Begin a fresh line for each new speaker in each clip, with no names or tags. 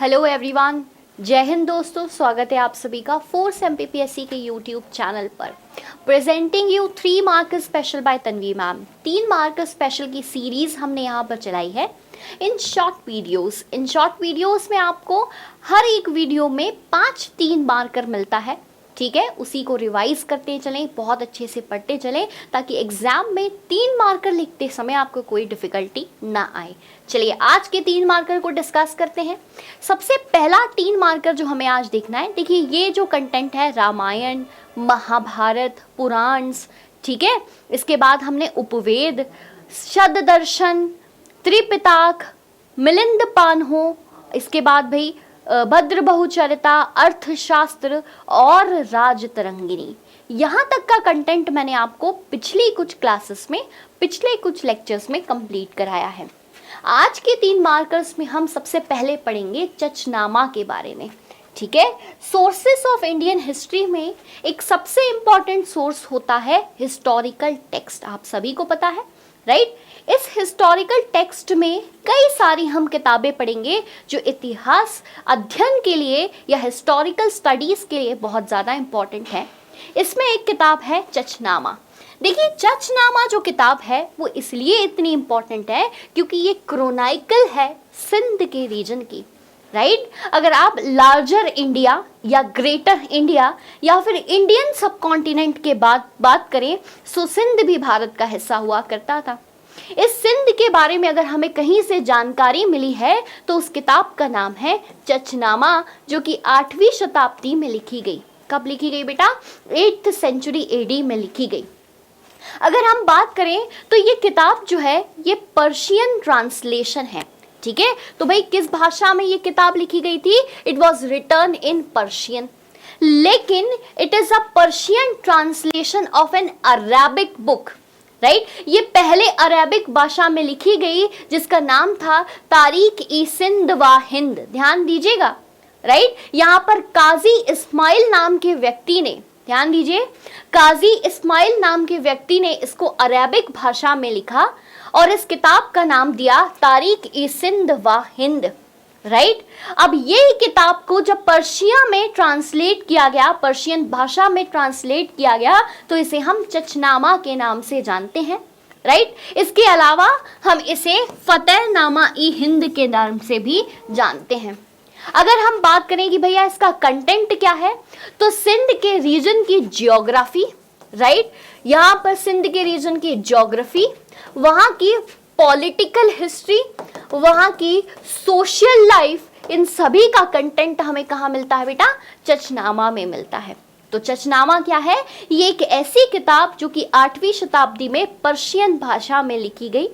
Hello everyone, जय हिंद दोस्तों। स्वागत है आप सभी का फोर्स एमपीपीएससी के यूट्यूब चैनल पर। Presenting you 3 mark special bye Tanvi ma'am. 3 mark special की सीरीज हमने यहाँ पर चलाई है इन शॉर्ट वीडियोस में आपको हर एक वीडियो में 5 3 मार्कर मिलता है। ठीक है, उसी को रिवाइज करते चलें, बहुत अच्छे से पढ़ते चलें ताकि एग्जाम में 3 मार्कर लिखते समय आपको कोई डिफिकल्टी ना आए। चलिए आज के 3 मार्कर को डिस्कस करते हैं। सबसे पहला 3 मार्कर जो हमें आज देखना है, देखिए ये जो कंटेंट है रामायण, महाभारत, पुराण, ठीक है। इसके बाद हमने उपवेद, शतदर्शन, त्रिपिताक, मिलिंद पान्हो, इसके बाद भाई भद्र बहुचरिता, अर्थशास्त्र और राजतरंगिणी। यहाँ तक का कंटेंट मैंने आपको पिछले कुछ लेक्चर्स में कंप्लीट कराया है। आज के 3 मार्कर्स में हम सबसे पहले पढ़ेंगे चचनामा के बारे में। ठीक है, सोर्सेस ऑफ इंडियन हिस्ट्री में एक सबसे इंपॉर्टेंट सोर्स होता है हिस्टोरिकल टेक्स्ट। आप सभी को पता है, राइट। इस हिस्टोरिकल टेक्स्ट में कई सारी हम किताबें पढ़ेंगे जो इतिहास अध्ययन के लिए या हिस्टोरिकल स्टडीज के लिए बहुत ज़्यादा इंपॉर्टेंट है। इसमें एक किताब है चचनामा। देखिए चचनामा जो किताब है वो इसलिए इतनी इंपॉर्टेंट है क्योंकि ये क्रोनाइकल है सिंध के रीजन की, राइट। अगर आप लार्जर इंडिया या ग्रेटर इंडिया या फिर इंडियन सब कॉन्टिनेंट के बात करें तो सिंध भी भारत का हिस्सा हुआ करता था। इस सिंध के बारे में अगर हमें कहीं से जानकारी मिली है तो उस किताब का नाम है चचनामा, जो कि 8वीं शताब्दी में लिखी गई। कब लिखी गई बेटा? 8th सेंचुरी एडी में लिखी गई। अगर हम बात करें तो ये किताब जो है ये पर्शियन ट्रांसलेशन है। ठीक है, तो भाई किस भाषा में ये किताब लिखी गई थी? It was written in Persian, लेकिन it is a Persian translation of an Arabic book, right. ये पहले अरेबिक भाषा में लिखी गई जिसका नाम था तारीख ई सिंध व हिंद। ध्यान दीजिएगा, राइट। यहाँ पर काजी इस्माइल नाम के व्यक्ति ने, ध्यान दीजिए, काजी इस्माइल नाम के व्यक्ति ने इसको अरेबिक भाषा में लिखा और इस किताब का नाम दिया तारीख ई सिंध व हिंद, राइट। अब ये किताब को जब पर्शिया में ट्रांसलेट किया गया, पर्शियन भाषा में ट्रांसलेट किया गया, तो इसे हम चचनामा के नाम से जानते हैं, राइट। इसके अलावा हम इसे फतेहनामा ई हिंद के नाम से भी जानते हैं। अगर हम बात करें कि भैया इसका कंटेंट क्या है, तो सिंध के रीजन की ज्योग्राफी, राइट। यहाँ पर सिंध के रीजन की ज्योग्राफी, वहाँ की पॉलिटिकल हिस्ट्री, वहाँ की सोशल लाइफ, इन सभी का कंटेंट हमें कहाँ मिलता है बेटा? चचनामा में मिलता है। तो चचनामा क्या है? ये एक ऐसी किताब जो कि 8वीं शताब्दी में पर्शियन भाषा में लिखी गई।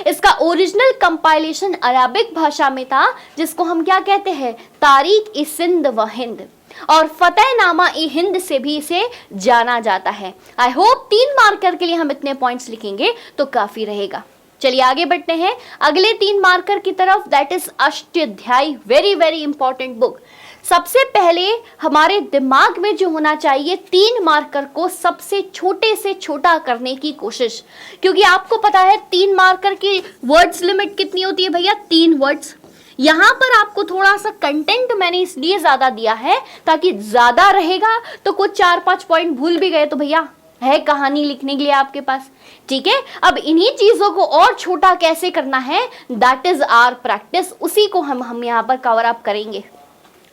इसका ओरिजिनल कंपाइलेशन अरबिक भाषा में था जिसको हम क्या कहते हैं? तारीख ई सिंध व हिंद, और फतेहनामा ई हिंद से भी इसे जाना जाता है। आई होप 3 मार्कर के लिए हम इतने पॉइंट्स लिखेंगे तो काफी रहेगा। चलिए आगे बढ़ते हैं अगले 3 मार्कर की तरफ, that is Ashtadhyayi. Very very important book. सबसे पहले हमारे दिमाग में जो होना चाहिए, 3 मार्कर को सबसे छोटे से छोटा करने की कोशिश, क्योंकि आपको पता है 3 मार्कर की वर्ड्स लिमिट कितनी होती है भैया? 3 वर्ड्स। यहाँ पर आपको थोड़ा सा कंटेंट मैंने इसलिए ज्यादा दिया है ताकि ज्यादा रहेगा, तो कुछ 4-5 पॉइंट भूल भी गए तो भैया है कहानी लिखने के लिए आपके पास। ठीक है, अब इन्हीं चीजों को और छोटा कैसे करना है, दैट इज आवर प्रैक्टिस। उसी को हम यहाँ पर कवर अप करेंगे।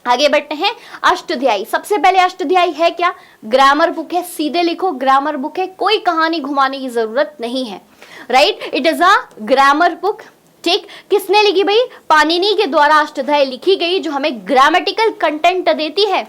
आगे बढ़ते हैं। अष्टाध्यायी, सबसे पहले अष्टाध्यायी है क्या? ग्रामर बुक है, सीधे लिखो ग्रामर बुक है, कोई कहानी घुमाने की जरूरत नहीं है, right. It is a grammar book. ठीक, किसने लिखी भाई? पाणिनि के द्वारा अष्टाध्यायी लिखी गई, जो हमें ग्रामेटिकल कंटेंट देती है,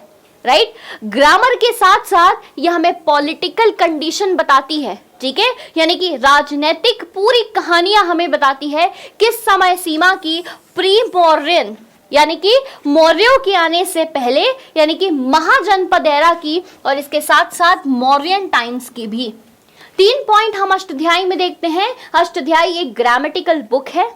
राइट। ग्रामर के साथ साथ यह हमें पॉलिटिकल कंडीशन बताती है, ठीक है, यानी कि राजनीतिक पूरी कहानियां हमें बताती है किस समय सीमा की, प्री मौर्यन यानी कि मौर्यों के आने से पहले, यानी कि महाजनपद एरा की, और इसके साथ साथ मौर्यन टाइम्स की भी। 3 पॉइंट हम अष्टाध्यायी में देखते हैं। अष्टाध्यायी एक ग्रामेटिकल बुक है,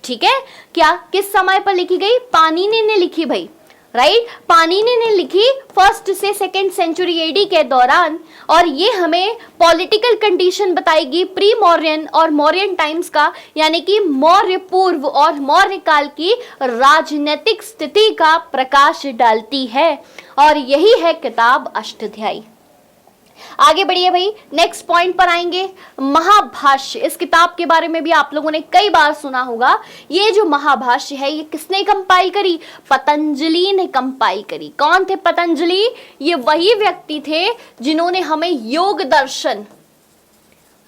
ठीक है। क्या किस समय पर लिखी गई? पाणिनि ने लिखी भाई, राइट। पाणिनि ने लिखी 1st से 2nd सेंचुरी एडी के दौरान, और ये हमें पॉलिटिकल कंडीशन बताएगी प्री मौर्यन और मौर्यन टाइम्स का, यानी कि मौर्य पूर्व और मौर्य काल की राजनीतिक स्थिति का प्रकाश डालती है, और यही है किताब अष्टाध्यायी। आगे बढ़िए भाई, नेक्स्ट पॉइंट पर आएंगे, महाभाष्य। इस किताब के बारे में भी आप लोगों ने कई बार सुना होगा। ये जो महाभाष्य है ये किसने कंपाइल करी? पतंजलि ने कंपाइल करी। कौन थे पतंजलि? ये वही व्यक्ति थे जिन्होंने हमें योग दर्शन,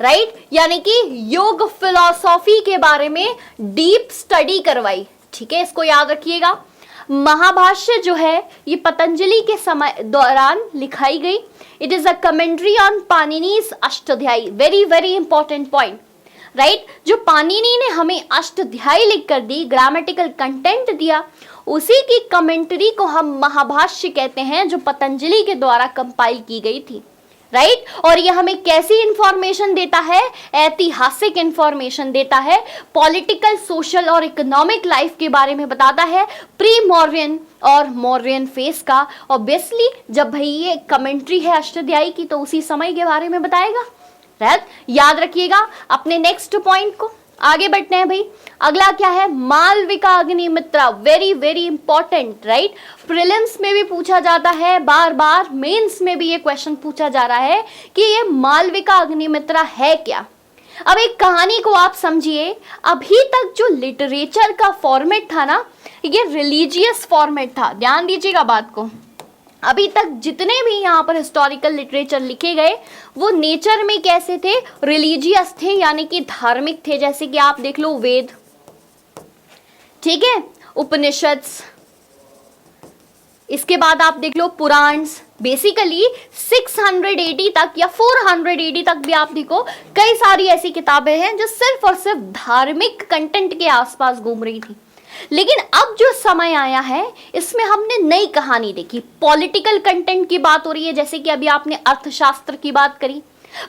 राइट, यानी कि योग फिलॉसफी के बारे में डीप स्टडी करवाई। ठीक है, इसको याद रखिएगा। महाभाष्य जो है ये पतंजलि के समय दौरान लिखाई गई। It is a commentary on Panini's Ashtadhyayi. Very very important point, right. जो पाणिनि ने हमें अष्टाध्यायी लिख कर दी, ग्रामेटिकल कंटेंट दिया, उसी की कमेंट्री को हम महाभाष्य कहते हैं, जो पतंजलि के द्वारा कंपाइल की गई थी, राइट। और यह हमें कैसी इंफॉर्मेशन देता है? ऐतिहासिक इंफॉर्मेशन देता है, पॉलिटिकल, सोशल और इकोनॉमिक लाइफ के बारे में बताता है, प्री मौर्यन और मौर्यन फेस का। ऑब्वियसली जब भाई ये कमेंट्री है अष्टाध्यायी की तो उसी समय के बारे में बताएगा, राइट। याद रखिएगा। अपने नेक्स्ट पॉइंट को आगे बढ़ते हैं भाई। अगला क्या है? Malavika Agnimitra. Very very important, right. Prelims में भी पूछा जाता है, बार बार मेंस में भी ये क्वेश्चन पूछा जा रहा है कि ये मालविका अग्निमित्रा है क्या। अब एक कहानी को आप समझिए, अभी तक जो लिटरेचर का फॉर्मेट था ना, ये रिलीजियस फॉर्मेट था। ध्यान दीजिएगा बात को। अभी तक जितने भी यहाँ पर हिस्टोरिकल लिटरेचर लिखे गए वो नेचर में कैसे थे? रिलीजियस थे, यानी कि धार्मिक थे। जैसे कि आप देख लो वेद, ठीक है, उपनिषद, इसके बाद आप देख लो पुराण। बेसिकली 680 तक या 480 तक भी आप देखो, कई सारी ऐसी किताबें हैं जो सिर्फ और सिर्फ धार्मिक कंटेंट के आसपास घूम रही थी। लेकिन अब जो समय आया है इसमें हमने नई कहानी देखी। पॉलिटिकल कंटेंट की बात हो रही है, जैसे कि अभी आपने अर्थशास्त्र की बात करी,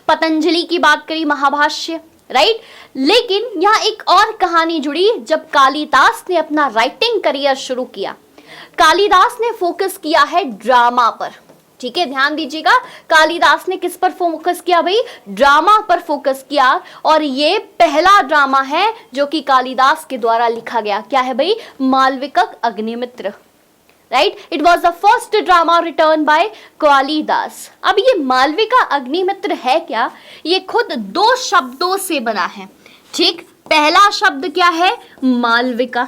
पतंजलि की बात करी, महाभाष्य, राइट। लेकिन यहाँ एक और कहानी जुड़ी जब कालिदास ने अपना राइटिंग करियर शुरू किया। कालिदास ने फोकस किया है ड्रामा पर। ठीक है, ध्यान दीजिएगा। कालिदास ने किस पर फोकस किया भाई? ड्रामा पर फोकस किया। और ये पहला ड्रामा है जो कि कालिदास के द्वारा लिखा गया। क्या है भाई? Malavika Agnimitra, right. It was the first drama written by Kalidasa. अब ये मालविका अग्निमित्र है क्या? ये खुद 2 शब्दों से बना है, ठीक। पहला शब्द क्या है? मालविका,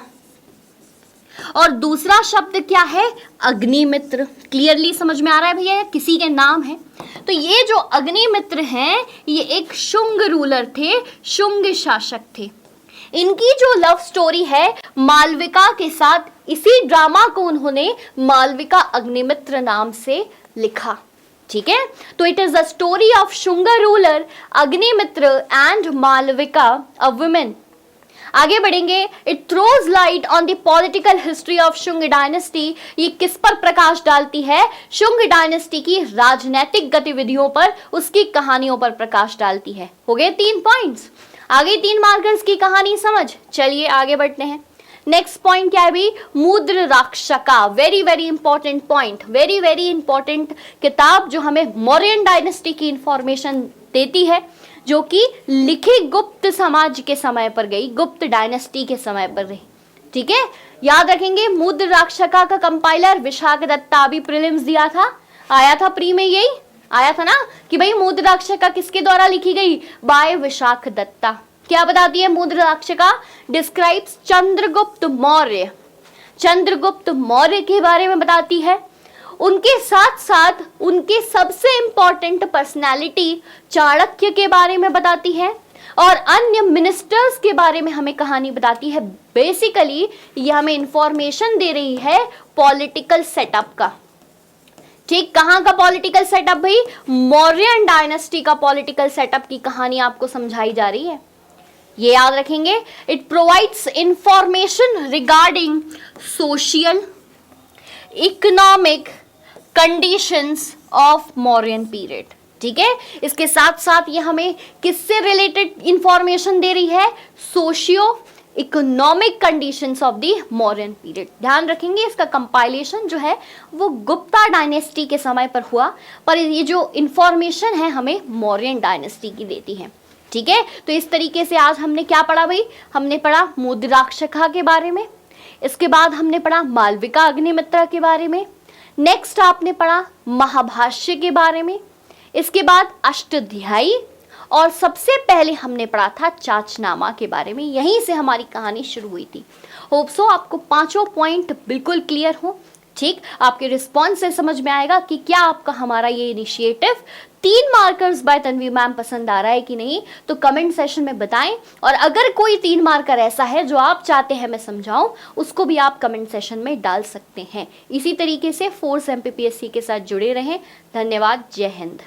और दूसरा शब्द क्या है? अग्निमित्र। क्लियरली समझ में आ रहा है भैया? किसी के नाम है। तो ये जो अग्निमित्र हैं ये एक शुंग रूलर थे, शुंग शासक थे। इनकी जो लव स्टोरी है मालविका के साथ, इसी ड्रामा को उन्होंने मालविका अग्निमित्र नाम से लिखा। ठीक है, तो it is the story of Shunga ruler Agnimitra and Malavika a women. आगे बढ़ेंगे। It throws light on the political history of Shunga dynasty. ये किस पर प्रकाश डालती है? शुंग डायनेस्टी की राजनीतिक गतिविधियों पर, उसकी कहानियों पर प्रकाश डालती है। हो गए 3 पॉइंट्स। आगे 3 मार्कर्स की कहानी समझ। चलिए आगे बढ़ते हैं। नेक्स्ट पॉइंट क्या है भी? Mudrarakshasa. Very very important point, very very important किताब जो हमें मौर्यन डायनेस्टी की इंफॉर्मेशन देती है, जो कि लिखी गुप्त समाज के समय पर गई, गुप्त डायनेस्टी के समय पर रही। ठीक है, याद रखेंगे। मुद्र राक्षका का कंपाइलर विशाख दत्ता। अभी प्रीलिम्स दिया था, आया था प्री में, यही आया था ना कि भाई मुद्र राक्षका किसके द्वारा लिखी गई? बाय विशाख दत्ता। क्या बताती है मुद्र राक्षका? डिस्क्राइब्स चंद्रगुप्त मौर्य। चंद्रगुप्त मौर्य के बारे में बताती है। उनके साथ साथ उनके सबसे इंपॉर्टेंट पर्सनालिटी चाणक्य के बारे में बताती है, और अन्य मिनिस्टर्स के बारे में हमें कहानी बताती है। बेसिकली ये हमें इंफॉर्मेशन दे रही है पॉलिटिकल सेटअप का। ठीक, कहां का पॉलिटिकल सेटअप भाई? मौर्यन डायनेस्टी का पॉलिटिकल सेटअप की कहानी आपको समझाई जा रही है, ये याद रखेंगे। It provides information regarding social, economic conditions of Mauryan period. ठीक है, इसके साथ साथ ये हमें किससे रिलेटेड इंफॉर्मेशन दे रही है? Socio economic conditions of the Mauryan period. ध्यान रखेंगे इसका कंपाइलेशन जो है वो गुप्ता डायनेस्टी के समय पर हुआ, पर ये जो इंफॉर्मेशन है हमें मौर्यन डायनेस्टी की देती है। ठीक है, तो इस तरीके से आज हमने क्या पढ़ा भाई, हमने पढ़ा मुद्राक्षका के बारे में, इसके बाद हमने पढ़ा मालविका अग्निमित्रा के बारे में, नेक्स्ट आपने पढ़ा महाभाष्य के बारे में, इसके बाद अष्टाध्यायी, और सबसे पहले हमने पढ़ा था चाचनामा के बारे में। यहीं से हमारी कहानी शुरू हुई थी। होप सो आपको पांचों पॉइंट बिल्कुल क्लियर हो। ठीक, आपके रिस्पॉन्स से समझ में आएगा कि क्या आपका हमारा ये initiative 3 markers by Tanvi ma'am पसंद आ रहा है कि नहीं, तो कमेंट सेशन में बताएं। और अगर कोई 3 मार्कर ऐसा है जो आप चाहते हैं मैं समझाऊं, उसको भी आप कमेंट सेशन में डाल सकते हैं। इसी तरीके से फोर्स MPPSC के साथ जुड़े रहें। धन्यवाद। जय हिंद।